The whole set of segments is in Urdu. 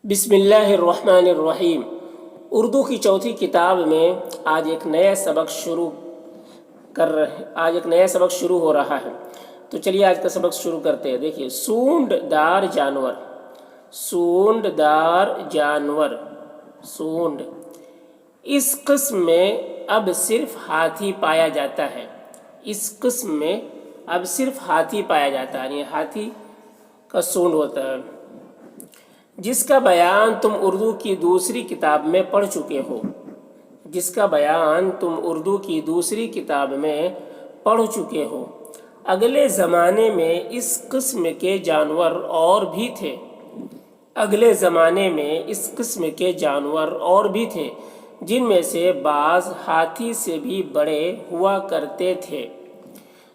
بسم اللہ الرحمن الرحیم۔ اردو کی چوتھی کتاب میں آج ایک نیا سبق شروع ہو رہا ہے۔ تو چلیے آج کا سبق شروع کرتے ہیں۔ دیکھیے، سونڈ دار جانور، سونڈ دار جانور، سونڈ۔ اس قسم میں اب صرف ہاتھی پایا جاتا ہے۔ اس قسم میں اب صرف ہاتھی پایا جاتا ہے، یعنی ہاتھی کا سونڈ ہوتا ہے، جس کا بیان تم اردو کی دوسری کتاب میں پڑھ چکے ہو، جس کا بیان تم اردو کی دوسری کتاب میں پڑھ چکے ہو۔ اگلے زمانے میں اس قسم کے جانور اور بھی تھے، اگلے زمانے میں اس قسم کے جانور اور بھی تھے، جن میں سے بعض ہاتھی سے بھی بڑے ہوا کرتے تھے،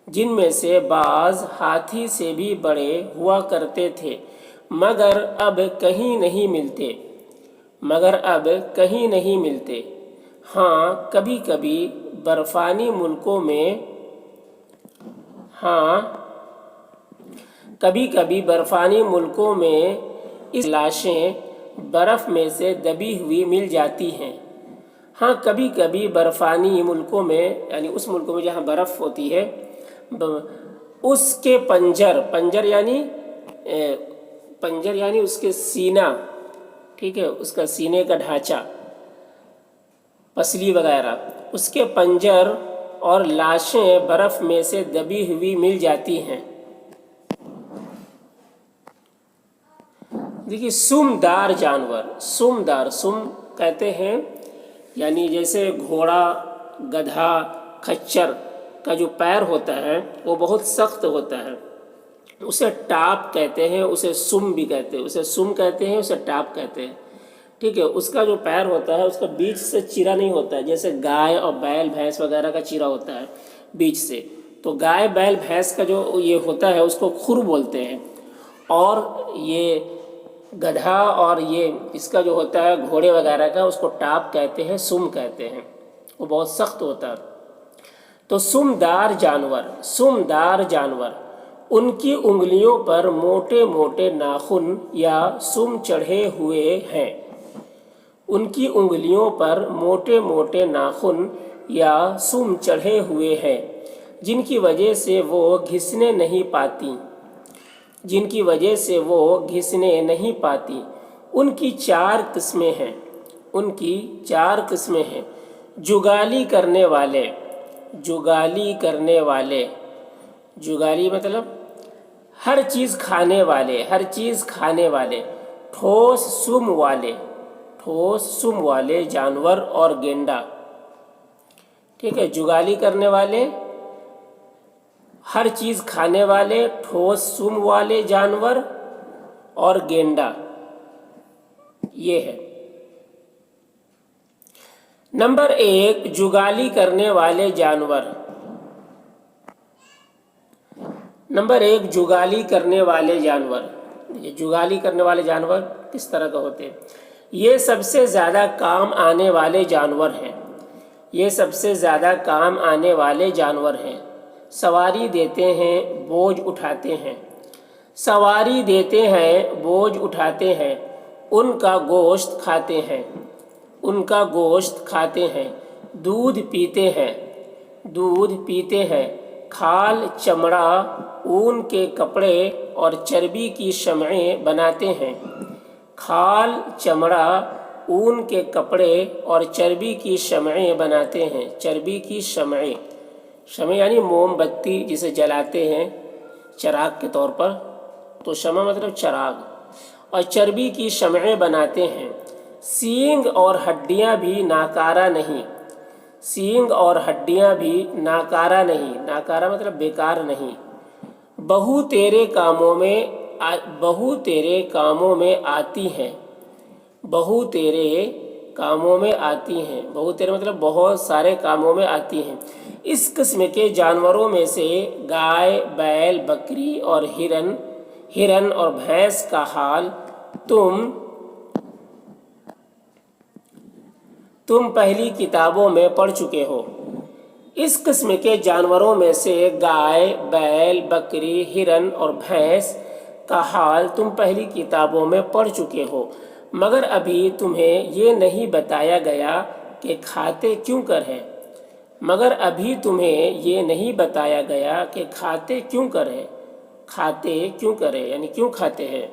جن میں سے بعض ہاتھی سے بھی بڑے ہوا کرتے تھے، مگر اب کہیں نہیں ملتے، مگر اب کہیں نہیں ملتے۔ ہاں کبھی کبھی برفانی ملکوں میں، کبھی کبھی برفانی ملکوں میں اس لاشیں برف میں سے دبی ہوئی مل جاتی ہیں۔ ہاں کبھی کبھی برفانی ملکوں میں، یعنی اس ملکوں میں جہاں برف ہوتی ہے، اس کے پنجر یعنی اس کے سینہ، ٹھیک ہے، اس کا سینے کا ڈھانچہ، پسلی وغیرہ، اس کے پنجر اور لاشیں برف میں سے دبی ہوئی مل جاتی ہیں۔ دیکھیے، سم دار جانور، سم دار، سم کہتے ہیں یعنی جیسے گھوڑا، گدھا، کھچر کا جو پیر ہوتا ہے وہ بہت سخت ہوتا ہے، اسے ٹاپ کہتے ہیں، اسے سم بھی کہتے ہیں، اسے سم کہتے ہیں، اسے ٹاپ کہتے ہیں، ٹھیک ہے۔ اس کا جو پیر ہوتا ہے اس کا بیچ سے چیرا نہیں ہوتا ہے، جیسے گائے اور بیل بھینس وغیرہ کا چیرا ہوتا ہے بیچ سے، تو گائے بیل بھینس کا جو یہ ہوتا ہے اس کو کھر بولتے ہیں، اور یہ گدھا اور یہ اس کا جو ہوتا ہے گھوڑے وغیرہ کا، اس کو ٹاپ کہتے ہیں، سم کہتے ہیں، وہ بہت سخت ہوتا ہے۔ تو سم دار جانور، ان کی انگلیوں پر موٹے موٹے ناخن یا سم چڑھے ہوئے ہیں، ان کی انگلیوں پر موٹے موٹے ناخن یا سم چڑھے ہوئے ہیں، جن کی وجہ سے وہ گھسنے نہیں پاتی، جن کی وجہ سے وہ گھسنے نہیں پاتی۔ ان کی 4 قسمیں ہیں، ان کی 4 قسمیں ہیں۔ جگالی کرنے والے، جگالی کرنے والے، جگالی مطلب ہر چیز کھانے والے، ہر چیز کھانے والے۔ ٹھوس سم والے، ٹھوس سم والے جانور اور گینڈا، ٹھیک ہے۔ جگالی کرنے والے، ہر چیز کھانے والے، ٹھوس سم والے جانور اور گینڈا، یہ ہے۔ نمبر 1، جگالی کرنے والے جانور۔ نمبر 1، جگالی کرنے والے جانور۔ یہ جگالی کرنے والے جانور کس طرح کا ہوتے ہیں؟ یہ سب سے زیادہ کام آنے والے جانور ہیں، یہ سب سے زیادہ کام آنے والے جانور ہیں۔ سواری دیتے ہیں، بوجھ اٹھاتے ہیں، سواری دیتے ہیں، بوجھ اٹھاتے ہیں، ان کا گوشت کھاتے ہیں، ان کا گوشت کھاتے ہیں۔ دودھ پیتے ہیں، دودھ پیتے ہیں۔ کھال، چمڑا، اون کے کپڑے اور چربی کی شمعیں بناتے ہیں۔ کھال، چمڑا، اون کے کپڑے اور چربی کی شمعیں بناتے ہیں۔ چربی کی شمعیں، شمع یعنی موم بتی جسے جلاتے ہیں چراغ کے طور پر، تو شمع مطلب چراغ، اور چربی کی شمعیں بناتے ہیں۔ سینگ اور ہڈیاں بھی ناکارہ نہیں، سینگ اور ہڈیاں بھی ناکارہ نہیں، ناکارہ مطلب بیکار نہیں۔ بہو تیرے کاموں میں، بہو تیرے کاموں میں آتی ہیں، بہو تیرے کاموں میں آتی ہیں، بہو تیرے مطلب بہت سارے کاموں میں آتی ہیں۔ اس قسم کے جانوروں میں سے گائے، بیل، بکری اور ہرن اور بھینس کا حال تم پہلی کتابوں میں پڑھ چکے ہو۔ اس قسم کے جانوروں میں سے گائے، بیل، بکری، ہرن اور بھینس کا حال تم پہلی کتابوں میں پڑھ چکے ہو، مگر ابھی تمہیں یہ نہیں بتایا گیا کہ کھاتے کیوں کر ہیں مگر ابھی تمہیں یہ نہیں بتایا گیا کہ کھاتے کیوں کر ہیں کھاتے کیوں کرے یعنی کیوں کھاتے ہیں۔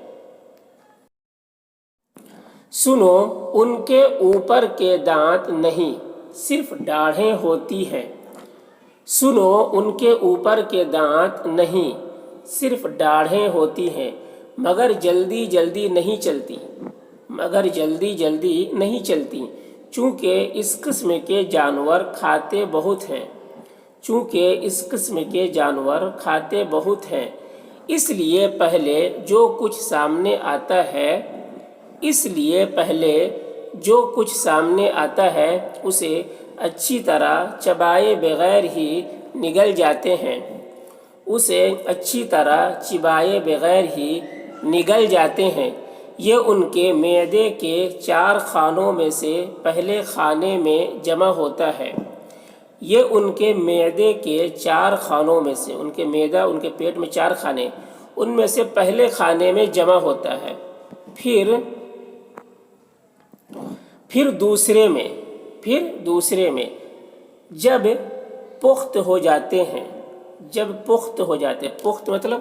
سنو ان کے اوپر کے دانت نہیں صرف ڈاڑھیں ہوتی ہیں سنو ان کے اوپر کے دانت نہیں صرف ڈاڑھیں ہوتی ہیں مگر جلدی جلدی نہیں چلتی چونکہ اس قسم کے جانور کھاتے بہت ہیں اس لیے پہلے جو کچھ سامنے آتا ہے اسے اچھی طرح چبائے بغیر ہی نگل جاتے ہیں یہ ان کے معدے کے 4 خانوں میں سے پہلے خانے میں جمع ہوتا ہے ان کے پیٹ میں 4 خانے ان میں سے پہلے خانے میں جمع ہوتا ہے پھر دوسرے میں جب پخت ہو جاتے ہیں پخت مطلب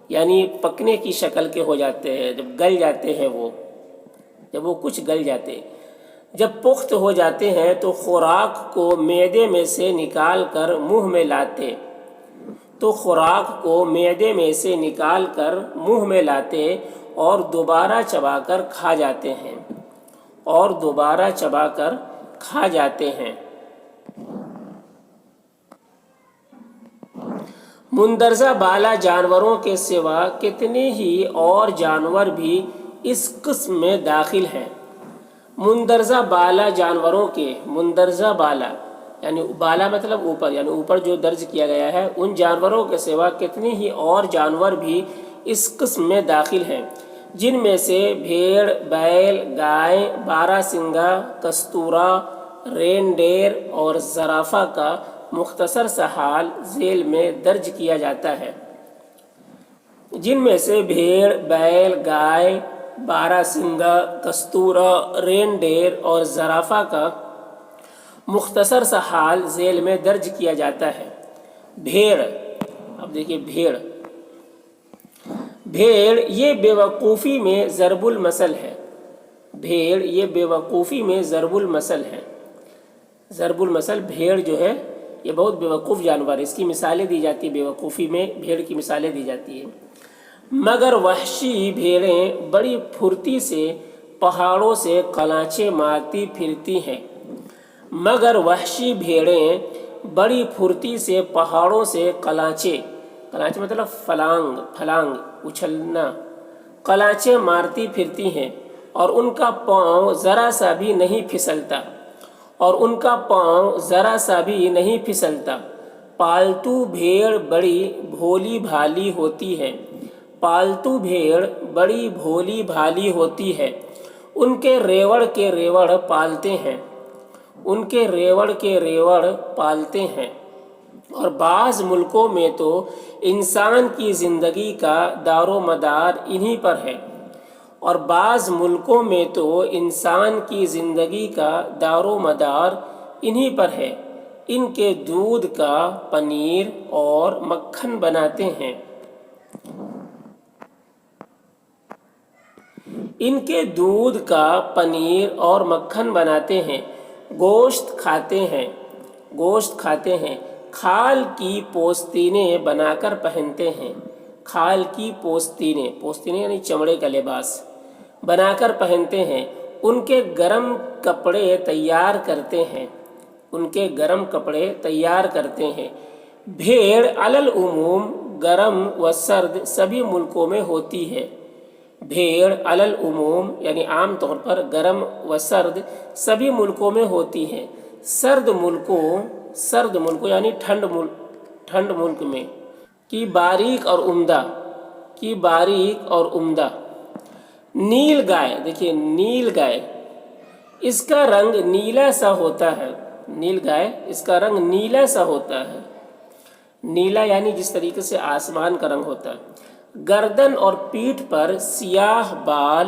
یعنی پکنے کی شکل کے ہو جاتے ہیں جب گل جاتے ہیں جب وہ کچھ گل جاتے ہیں جب پخت ہو جاتے ہیں تو خوراک کو معدے میں سے نکال کر منہ میں لاتے اور دوبارہ چبا کر کھا جاتے ہیں مندرجہ بالا جانوروں کے سوا کتنے ہی اور جانور بھی اس قسم میں داخل ہیں مندرجہ بالا جانوروں کے مندرجہ بالا یعنی بالا مطلب اوپر یعنی اوپر جو درج کیا گیا ہے ان جانوروں کے سوا کتنے ہی اور جانور بھی اس قسم میں داخل ہیں جن میں سے بھیڑ بیل گائے باراسنگا کستورا رینڈیر اور زرافہ کا مختصر سا حال ذیل میں درج کیا جاتا ہے جن میں سے بھیڑ بیل گائے باراسنگا کستورا رینڈیر اور زرافہ کا مختصر سا حال ذیل میں درج کیا جاتا ہے بھیڑ اب دیکھیے بھیڑ یہ بے وقوفی میں ضرب المثل ہے ضرب المثل بھیڑ جو ہے یہ بہت بے وقوف جانور ہے اس کی مثالیں دی جاتی ہیں بے وقوفی میں بھیڑ کی مثالیں دی جاتی ہیں مگر وحشی بھیڑیں بڑی پھرتی سے پہاڑوں سے قلانچیں مارتی پھرتی ہیں قلانچیں مطلب پھلانگ اچھلنا قلانچیں مارتی پھرتی ہیں اور ان کا پاؤں ذرا سا بھی نہیں پھسلتا پالتو بھیڑ بڑی بھولی بھالی ہوتی ہے ان کے ریوڑ پالتے ہیں اور بعض ملکوں میں تو انسان کی زندگی کا دار و مدار انہی پر ہے ان کے دودھ کا پنیر اور مکھن بناتے ہیں گوشت کھاتے ہیں کھال کی پوستینیں بنا کر پہنتے ہیں پوستینیں یعنی چمڑے کا لباس بنا کر پہنتے ہیں ان کے گرم کپڑے تیار کرتے ہیں بھیڑ علالعموم گرم و سرد سبھی ملکوں میں ہوتی ہے یعنی عام طور پر گرم و سرد سبھی ملکوں میں ہوتی ہے سرد ملکوں یعنی ٹھنڈ ملک میں کی باریک اور عمدہ نیل گائے دیکھیے نیل گائے اس کا رنگ نیلا سا ہوتا ہے نیلا یعنی جس طریقے سے آسمان کا رنگ ہوتا ہے گردن اور پیٹھ پر سیاہ بال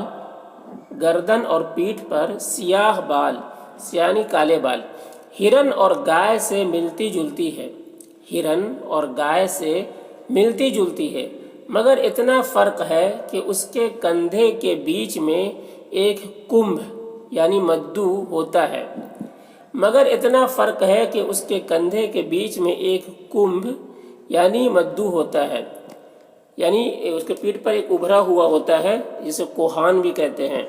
گردن اور پیٹھ پر سیاہ بال یعنی کالے بال، ہرن اور گائے سے ملتی جلتی ہے، ہرن اور گائے سے ملتی جلتی ہے، مگر اتنا فرق ہے کہ اس کے کندھے کے بیچ میں ایک کمبھ یعنی مدو ہوتا ہے، مگر اتنا فرق ہے کہ اس کے کندھے کے بیچ میں ایک کمبھ یعنی مدو ہوتا ہے، یعنی اس کے پیٹھ پر ایک ابھرا ہوا ہوتا ہے جسے کوہان بھی کہتے ہیں۔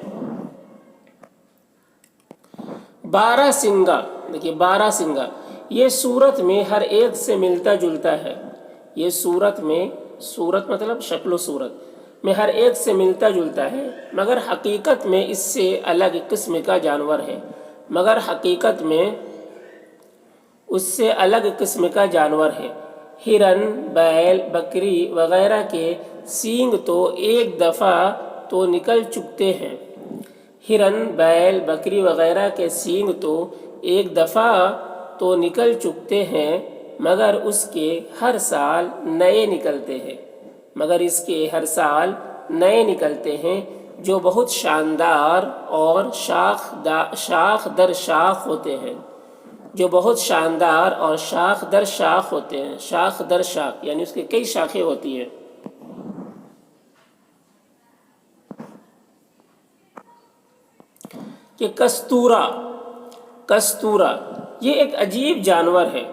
بارہ سنگا، دیکھیے بارہ سنگا یہ صورت میں ہر ایک سے ملتا جلتا ہے، یہ صورت مطلب شکل و صورت میں ہر ایک سے ملتا جلتا ہے، مگر حقیقت میں اس سے الگ قسم کا جانور ہے، مگر حقیقت میں اس سے الگ قسم کا جانور ہے۔ ہرن، بیل، بکری وغیرہ کے سینگ تو ایک دفعہ تو نکل چکتے ہیں، ہرن، بیل، بکری وغیرہ کے سینگ تو ایک دفعہ تو نکل چکتے ہیں، مگر اس کے ہر سال نئے نکلتے ہیں جو بہت شاندار اور شاخ در شاخ ہوتے ہیں، جو بہت شاندار اور شاخ در شاخ ہوتے ہیں، شاخ در شاخ یعنی اس کے کئی شاخیں ہوتی ہیں۔ کہ کستورا یہ ایک عجیب جانور ہے،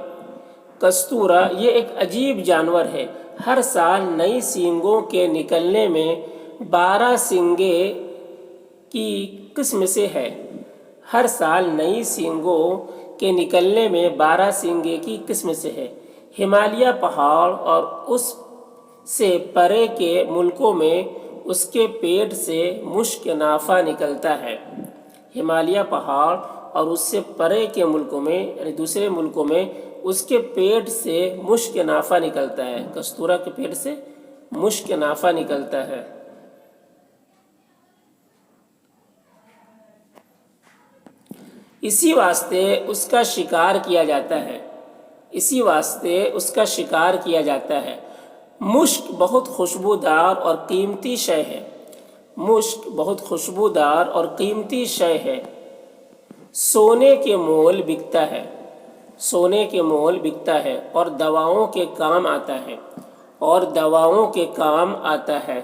کستورا یہ ایک عجیب جانور ہے، ہر سال نئی سینگوں کے نکلنے میں 12 سنگے کی قسم سے ہے، ہر سال نئی سینگوں کے نکلنے میں 12 سنگے کی قسم سے ہے۔ ہمالیہ پہاڑ اور اس سے پرے کے ملکوں میں اس کے پیٹ سے مشک نافع نکلتا ہے، ہمالیہ پہاڑ اور اس سے پرے کے ملکوں میں یعنی دوسرے ملکوں میں اس کے پیٹ سے مشک نافع نکلتا ہے، کستورا کے پیٹ سے مشک نافع نکلتا ہے۔ اسی واسطے اس کا شکار کیا جاتا ہے، مشک بہت خوشبودار اور قیمتی شے ہے، مشک بہت خوشبودار اور قیمتی شے ہے، سونے کے مول بکتا ہے اور دواؤں کے کام آتا ہے،